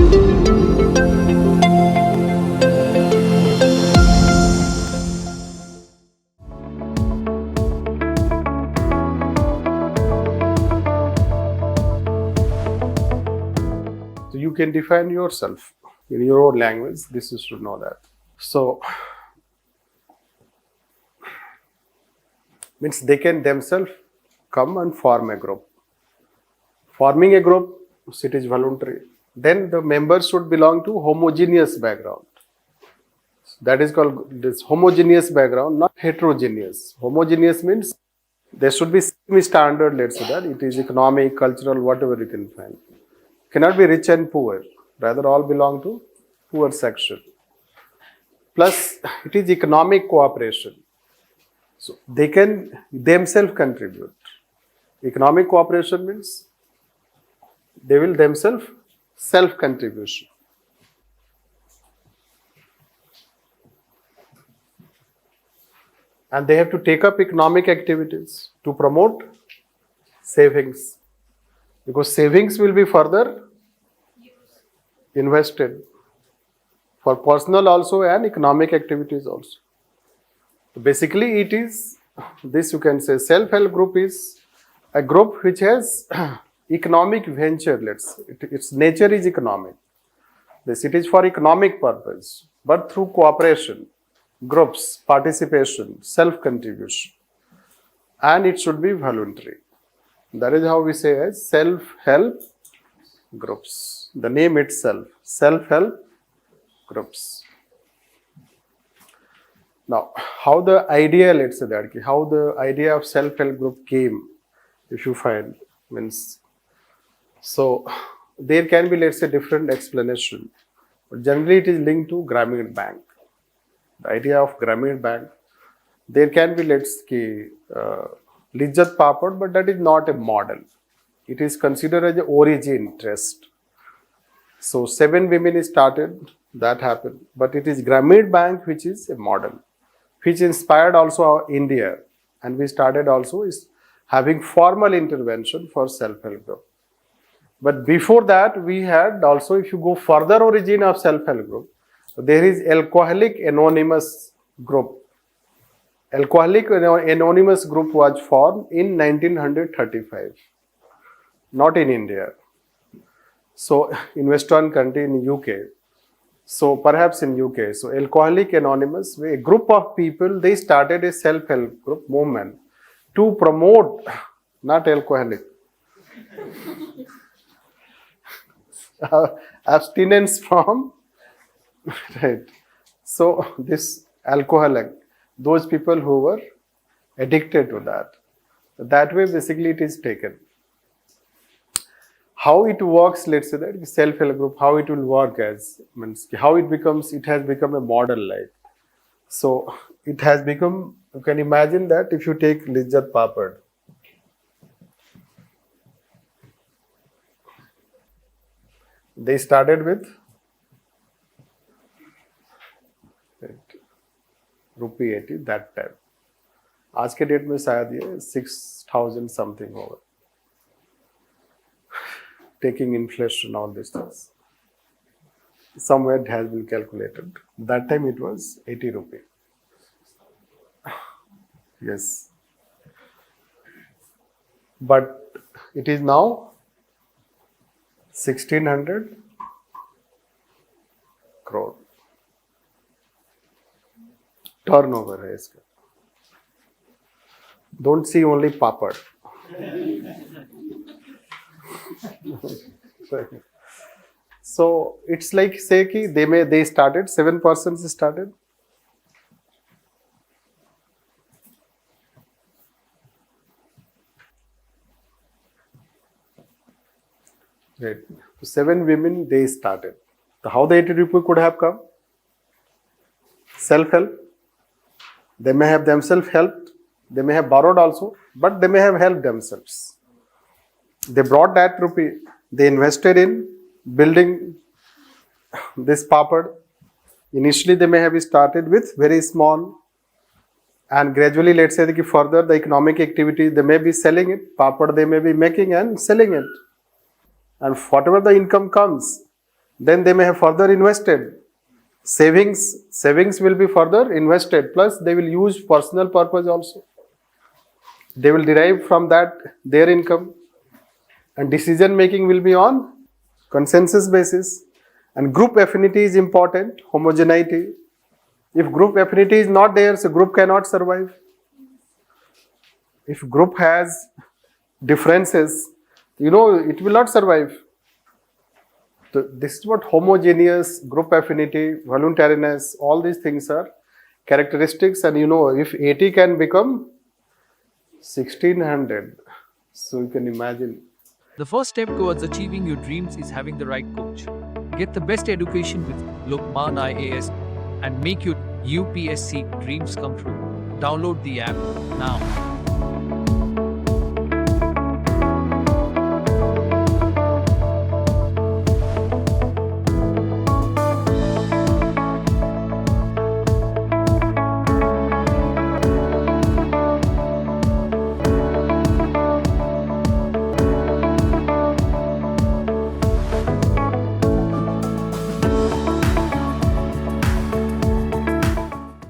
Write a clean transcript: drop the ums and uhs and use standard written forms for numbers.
So you can define yourself in your own language. This is to know that. So means they can themselves come and form a group. Forming a group, it is voluntary. Then the members should belong to homogeneous background. That is called this homogeneous background, not heterogeneous. Homogeneous means there should be semi-standard, let's say that. It is economic, cultural, whatever you can find. Cannot be rich and poor. Rather all belong to poor section. Plus it is economic cooperation. So they can themselves contribute. Economic cooperation means they will themselves self-contribution. And they have to take up economic activities to promote savings. Because savings will be further invested for personal also and economic activities also. So basically it is, this you can say, self-help group is a group which has economic venture, let's say. Its nature is economic. This it is for economic purpose, but through cooperation, groups, participation, self-contribution. And it should be voluntary. That is how we say as self-help groups. The name itself, self-help groups. Now, how the idea, let's say that, how the idea of self-help group came, if you find, means, so there can be, let's say, different explanation. But generally it is linked to Grameen Bank. The idea of Grameen Bank, there can be, let's say, Lijjat Papad, but that is not a model. It is considered as an origin trust. So 7 women started, that happened. But it is Grameen Bank which is a model, which inspired also our India. And we started also is having formal intervention for self-help group. But before that, we had also, if you go further origin of self-help group, there is Alcoholic Anonymous Group. Alcoholic Anonymous Group was formed in 1935, not in India. So in Western country, in UK. So perhaps in UK. So Alcoholic Anonymous, a group of people, they started a self-help group movement to promote, not alcoholic, abstinence from, right. So this alcoholic, those people who were addicted to that. That way basically it is taken. How it works, let's say that self-help group, how it will work as, means how it becomes, it has become a model like. So it has become, you can imagine that if you take Lijjat Papad, they started with rupee 80 that time. आज के date में शायद ये 6,000 something होगा. Taking inflation, all these things. Somewhere it has been calculated. That time it was 80 rupee. Yes. But it is now 1,600 crore. Turnover है इसका. Don't see only papad. So it's like say कि they started, 7 persons started. Right. So 7 women they started. So how the 80 rupee could have come? Self-help. They may have themselves helped. They may have borrowed also, but they may have helped themselves. They brought that rupee. They invested in building this papad. Initially, they may have started with very small, and gradually, let's say that further the economic activity, they may be selling it. Papad they may be making and selling it, and whatever the income comes, then they may have further invested. Savings will be further invested, plus they will use personal purpose also. They will derive from that their income, and decision making will be on consensus basis. And group affinity is important, homogeneity. If group affinity is not there, so group cannot survive. If group has differences, it will not survive. So this is what homogeneous, group affinity, voluntariness, all these things are characteristics. And if 80 can become 1600, so you can imagine. The first step towards achieving your dreams is having the right coach. Get the best education with Lukmaan IAS and make your UPSC dreams come true. Download the app now.